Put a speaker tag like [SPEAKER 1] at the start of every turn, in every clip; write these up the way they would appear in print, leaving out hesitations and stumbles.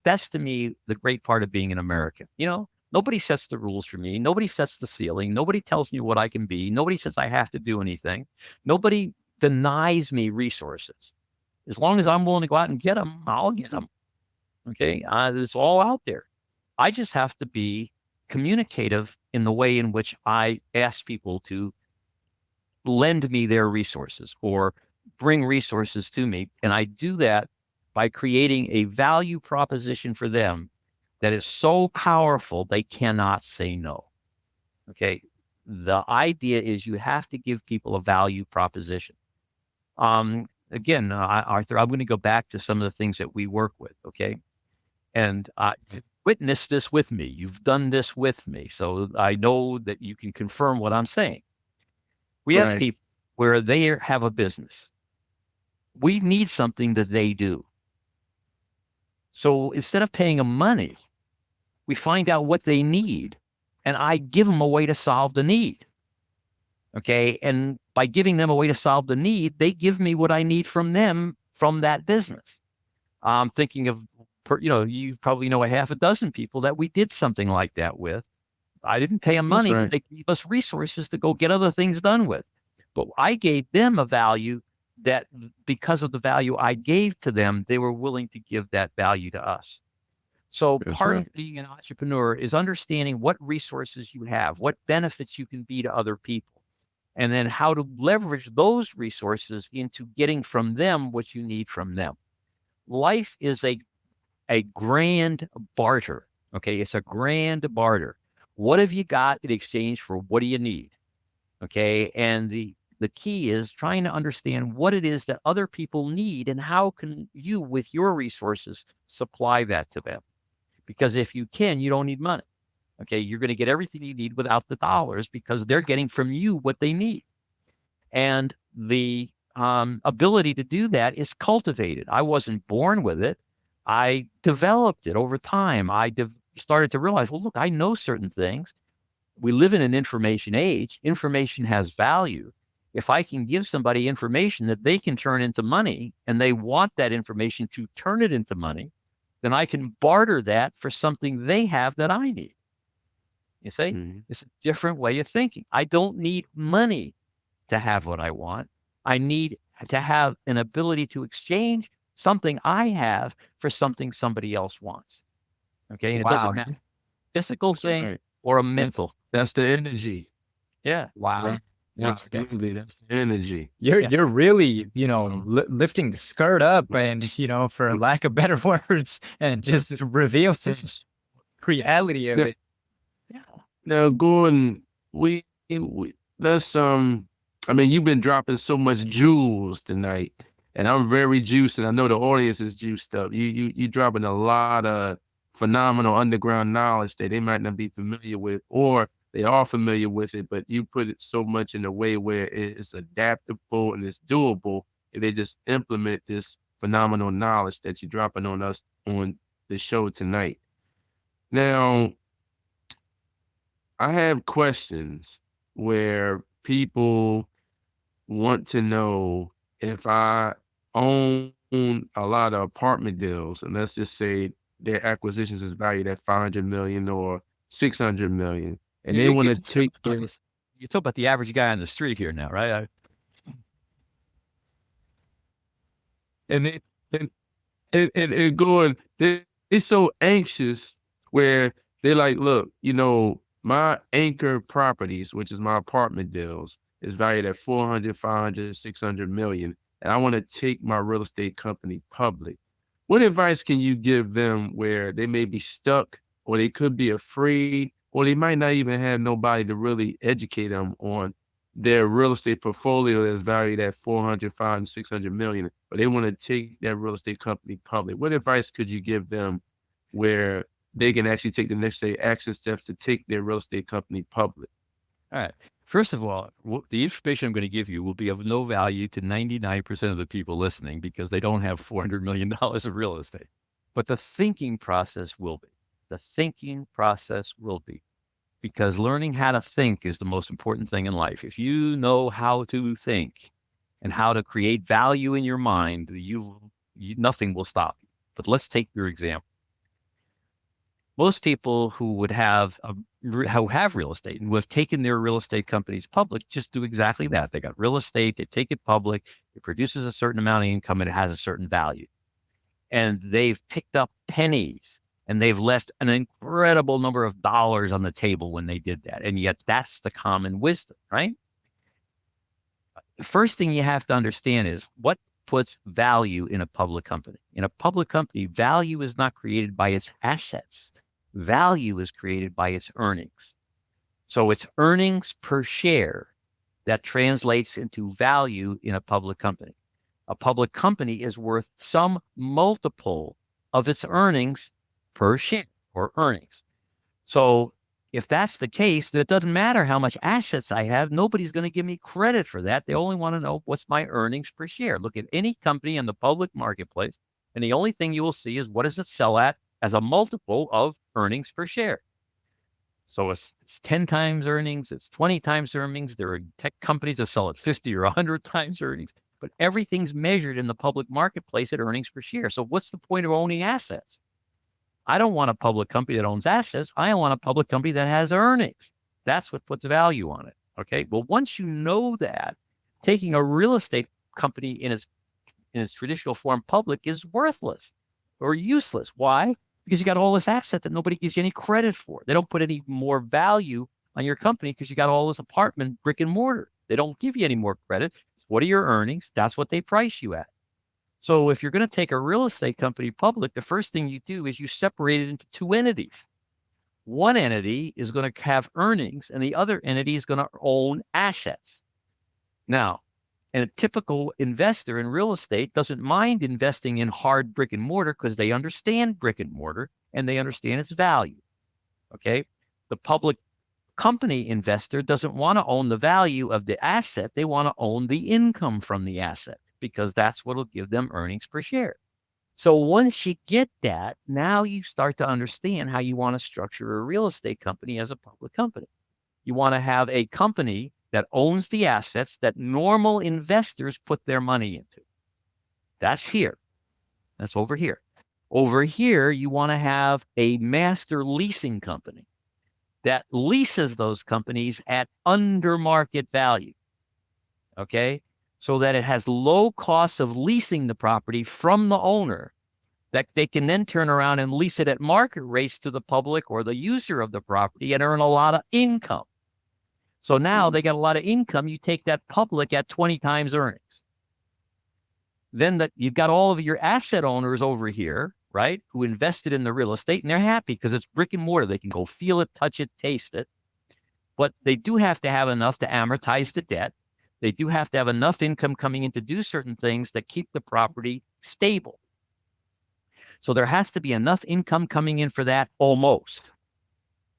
[SPEAKER 1] That's to me the great part of being an American. Nobody sets the rules for me. Nobody sets the ceiling. Nobody tells me what I can be. Nobody says I have to do anything. Nobody denies me resources. As long as I'm willing to go out and get them, I'll get them. Okay. It's all out there. I just have to be communicative in the way in which I ask people to lend me their resources or bring resources to me. And I do that by creating a value proposition for them that is so powerful they cannot say no. Okay. The idea is you have to give people a value proposition. Again, Arthur, I'm going to go back to some of the things that we work with. Okay. And witness this with me. You've done this with me. So I know that you can confirm what I'm saying. We have
[SPEAKER 2] Right.
[SPEAKER 1] people where they have a business. We need something that they do. So instead of paying them money, we find out what they need and I give them a way to solve the need. Okay. And by giving them a way to solve the need, they give me what I need from them from that business. I'm thinking of, you probably know a half a dozen people that we did something like that with. I didn't pay them
[SPEAKER 2] That's
[SPEAKER 1] money, but
[SPEAKER 2] right.
[SPEAKER 1] they gave us resources to go get other things done with. But I gave them a value that because of the value I gave to them, they were willing to give that value to us. So
[SPEAKER 2] That's
[SPEAKER 1] part
[SPEAKER 2] right.
[SPEAKER 1] of being an entrepreneur is understanding what resources you have, what benefits you can be to other people, and then how to leverage those resources into getting from them what you need from them. Life is a grand barter. Okay. It's a grand barter. What have you got in exchange for what do you need? Okay. And the key is trying to understand what it is that other people need and how can you, with your resources, supply that to them. Because if you can, you don't need money. Okay. You're going to get everything you need without the dollars because they're getting from you what they need. And the ability to do that is cultivated. I wasn't born with it. I developed it over time. Started to realize, well, look, I know certain things. We live in an information age. Information has value. If I can give somebody information that they can turn into money and they want that information to turn it into money, then I can barter that for something they have that I need. You see,
[SPEAKER 2] Mhm.
[SPEAKER 1] it's a different way of thinking. I don't need money to have what I want. I need to have an ability to exchange something I have for something somebody else wants. Okay. And it doesn't
[SPEAKER 2] Wow.
[SPEAKER 1] matter physical
[SPEAKER 2] That's
[SPEAKER 1] thing
[SPEAKER 2] right.
[SPEAKER 1] or a
[SPEAKER 2] That,
[SPEAKER 1] mental.
[SPEAKER 2] that's the energy.
[SPEAKER 1] Yeah.
[SPEAKER 2] Wow.
[SPEAKER 1] Right. Okay.
[SPEAKER 2] Absolutely. That's the energy.
[SPEAKER 1] Yeah.
[SPEAKER 3] You're really,
[SPEAKER 2] Um,
[SPEAKER 3] lifting the skirt up and, for lack of better words, and just reveal the reality of
[SPEAKER 2] now,
[SPEAKER 3] it.
[SPEAKER 1] Yeah.
[SPEAKER 2] now, Gordon, we that's I mean, you've been dropping so much jewels tonight, and I'm very juiced, and I know the audience is juiced up. You dropping a lot of phenomenal underground knowledge that they might not be familiar with, or they are familiar with it, but you put it so much in a way where it's adaptable and it's doable if they just implement this phenomenal knowledge that you're dropping on us on the show tonight. Now, I have questions where people want to know if I own a lot of apartment deals, and let's just say their acquisitions is valued at 500 million or 600 million, and
[SPEAKER 1] You,
[SPEAKER 2] they
[SPEAKER 1] you,
[SPEAKER 2] want
[SPEAKER 1] you,
[SPEAKER 2] to take their,
[SPEAKER 1] you talk about the average guy on the street here now, right?
[SPEAKER 2] and they, and going, they so anxious where they're like, look, my anchor properties, which is my apartment deals, is valued at 400, 500, 600 million. And I want to take my real estate company public. What advice can you give them where they may be stuck or they could be afraid or they might not even have nobody to really educate them on their real estate portfolio that's valued at 400, 500, 600 million, but they want to take that real estate company public? What advice could you give them where they can actually take the necessary action steps to take their real estate company public?
[SPEAKER 1] All right. First of all, the information I'm going to give you will be of no value to 99% of the people listening because they don't have $400 million of real estate. But the thinking process will be. The thinking process will be because learning how to think is the most important thing in life. If you know how to think and how to create value in your mind, nothing will stop you. But let's take your example. Most people who have real estate and who have taken their real estate companies public just do exactly that. They got real estate, they take it public, it produces a certain amount of income, and it has a certain value. And they've picked up pennies and they've left an incredible number of dollars on the table when they did that. And yet that's the common wisdom, right? The first thing you have to understand is what puts value in a public company. In a public company, value is not created by its assets. Value is created by its earnings. So it's earnings per share that translates into value in a public company. A public company is worth some multiple of its earnings per share or earnings. So if that's the case, then it doesn't matter how much assets I have. Nobody's going to give me credit for that. They only want to know what's my earnings per share. Look at any company in the public marketplace, and the only thing you will see is what does it sell at as a multiple of earnings per share. So it's 10 times earnings, it's 20 times earnings. There are tech companies that sell at 50 or 100 times earnings, but everything's measured in the public marketplace at earnings per share. So what's the point of owning assets? I don't want a public company that owns assets. I want a public company that has earnings. That's what puts value on it. Okay. Well, once you know that, taking a real estate company in its traditional form public is worthless or useless. Why? Because you got all this asset that nobody gives you any credit for. They don't put any more value on your company because you got all this apartment brick and mortar. They don't give you any more credit. What are your earnings? That's what they price you at. So if you're going to take a real estate company public, the first thing you do is you separate it into two entities. One entity is going to have earnings and the other entity is going to own assets. Now, and a typical investor in real estate doesn't mind investing in hard brick and mortar because they understand brick and mortar and they understand its value. Okay. The public company investor doesn't want to own the value of the asset. They want to own the income from the asset because that's what will give them earnings per share. So once you get that, now you start to understand how you want to structure a real estate company as a public company. You want to have a company that owns the assets that normal investors put their money into. That's here. That's over here. Over here, you want to have a master leasing company that leases those companies at under market value. Okay. So that it has low costs of leasing the property from the owner that they can then turn around and lease it at market rates to the public or the user of the property and earn a lot of income. So now they got a lot of income. You take that public at 20 times earnings. Then you've got all of your asset owners over here, right, who invested in the real estate, and they're happy because it's brick and mortar. They can go feel it, touch it, taste it. But they do have to have enough to amortize the debt. They do have to have enough income coming in to do certain things that keep the property stable. So there has to be enough income coming in for that almost.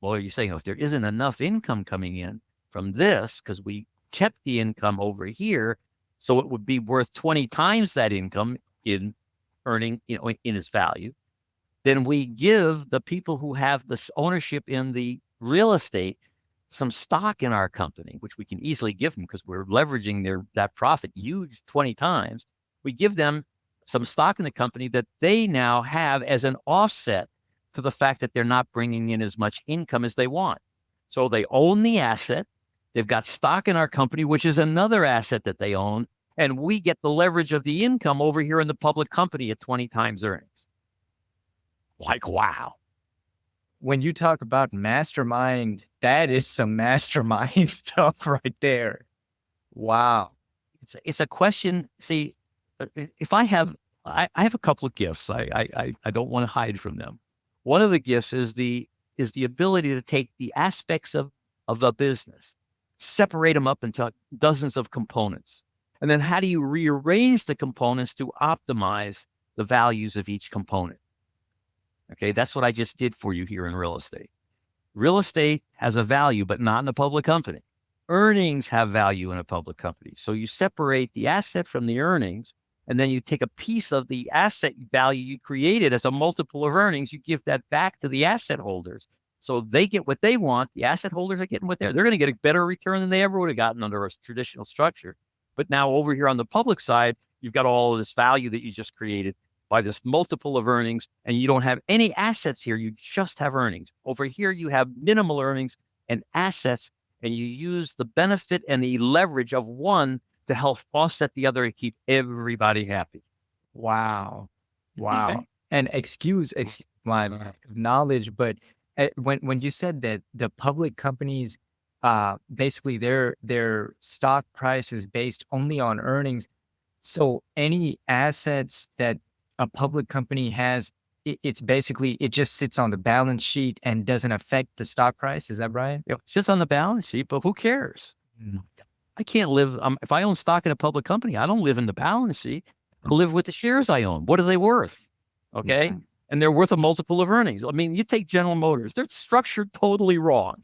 [SPEAKER 1] Well, you're saying, if there isn't enough income coming in from this, because we kept the income over here, so it would be worth 20 times that income in earning, in its value, then we give the people who have this ownership in the real estate some stock in our company, which we can easily give them because we're leveraging that profit huge 20 times. We give them some stock in the company that they now have as an offset to the fact that they're not bringing in as much income as they want. So they own the asset. They've got stock in our company, which is another asset that they own. And we get the leverage of the income over here in the public company at 20 times earnings. Like, wow.
[SPEAKER 3] When you talk about mastermind, that is some mastermind stuff right there. Wow.
[SPEAKER 1] It's a question. See, if I have a couple of gifts. I don't want to hide from them. One of the gifts is the ability to take the aspects of a business, separate them up into dozens of components. And then how do you rearrange the components to optimize the values of each component? Okay, that's what I just did for you here in real estate. Real estate has a value, but not in a public company. Earnings have value in a public company. So you separate the asset from the earnings, and then you take a piece of the asset value you created as a multiple of earnings, you give that back to the asset holders. So they get what they want. The asset holders are getting what they're going to get a better return than they ever would have gotten under a traditional structure. But now over here on the public side, you've got all of this value that you just created by this multiple of earnings, and you don't have any assets here. You just have earnings. Over here, you have minimal earnings and assets, and you use the benefit and the leverage of one to help offset the other and keep everybody happy.
[SPEAKER 3] Wow. Wow.
[SPEAKER 1] Okay.
[SPEAKER 3] And excuse my lack of knowledge, but when you said that the public companies, basically their stock price is based only on earnings. So any assets that a public company has, it's basically, it just sits on the balance sheet and doesn't affect the stock price. Is that right?
[SPEAKER 1] It's just on the balance sheet, but who cares? I can't live. If I own stock in a public company, I don't live in the balance sheet. I live with the shares I own. What are they worth? Okay. And they're worth a multiple of earnings. I mean, you take General Motors, they're structured totally wrong.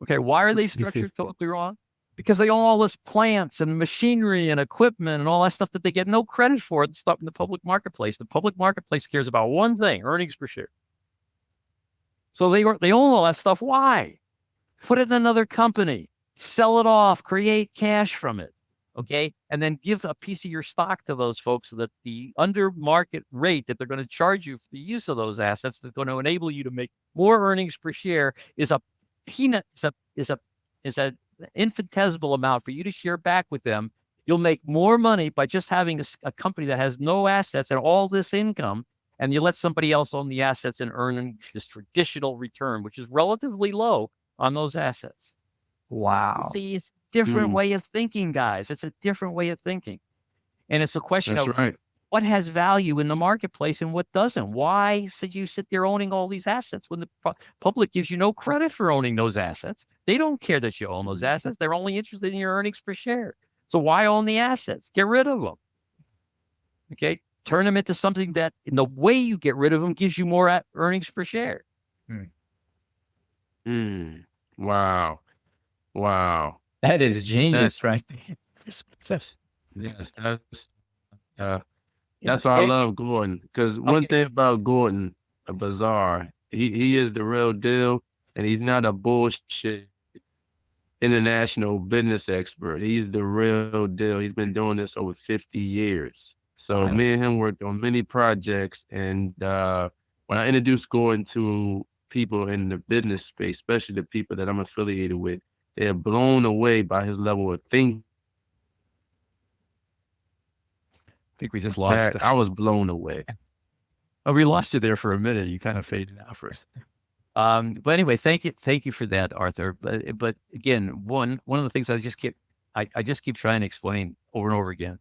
[SPEAKER 1] Okay. Why are they structured totally wrong? Because they own all this plants and machinery and equipment and all that stuff that they get no credit for and stuff in the public marketplace. The public marketplace cares about one thing, earnings per share. So they own all that stuff. Why? Put it in another company, sell it off, create cash from it. Okay. And then give a piece of your stock to those folks so that the under market rate that they're going to charge you for the use of those assets that's going to enable you to make more earnings per share is a peanut, is a infinitesimal amount for you to share back with them. You'll make more money by just having a company that has no assets and all this income, and you let somebody else own the assets and earn this traditional return, which is relatively low on those assets.
[SPEAKER 3] Wow.
[SPEAKER 1] See, it's a different way of thinking, guys. It's a different way of thinking. And it's a question of what has value in the marketplace and what doesn't. Why should you sit there owning all these assets when the public gives you no credit for owning those assets? They don't care that you own those assets. They're only interested in your earnings per share. So why own the assets? Get rid of them. Okay. Turn them into something that in the way you get rid of them gives you more earnings per share.
[SPEAKER 2] Wow. Wow.
[SPEAKER 3] That is genius right there.
[SPEAKER 2] Yes, that's why I love Gordon. Because one thing about Gordon, a Bizar, he is the real deal, and he's not a bullshit international business expert. He's the real deal. He's been doing this over 50 years. So me and him worked on many projects, and when I introduced Gordon to people in the business space, especially the people that I'm affiliated with, they're blown away by his level of thinking.
[SPEAKER 1] I think we just lost.
[SPEAKER 2] I was blown away.
[SPEAKER 1] Oh, we lost you there for a minute. You kind of faded out for us. But anyway, thank you for that, Arthur. But again, one of the things I just keep trying to explain over and over again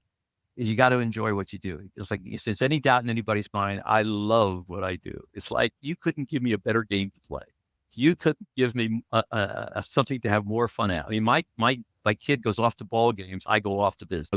[SPEAKER 1] is you got to enjoy what you do. It's like, if there's any doubt in anybody's mind, I love what I do. It's like, you couldn't give me a better game to play. You couldn't give me something to have more fun at. I mean, my kid goes off to ball games. I go off to business.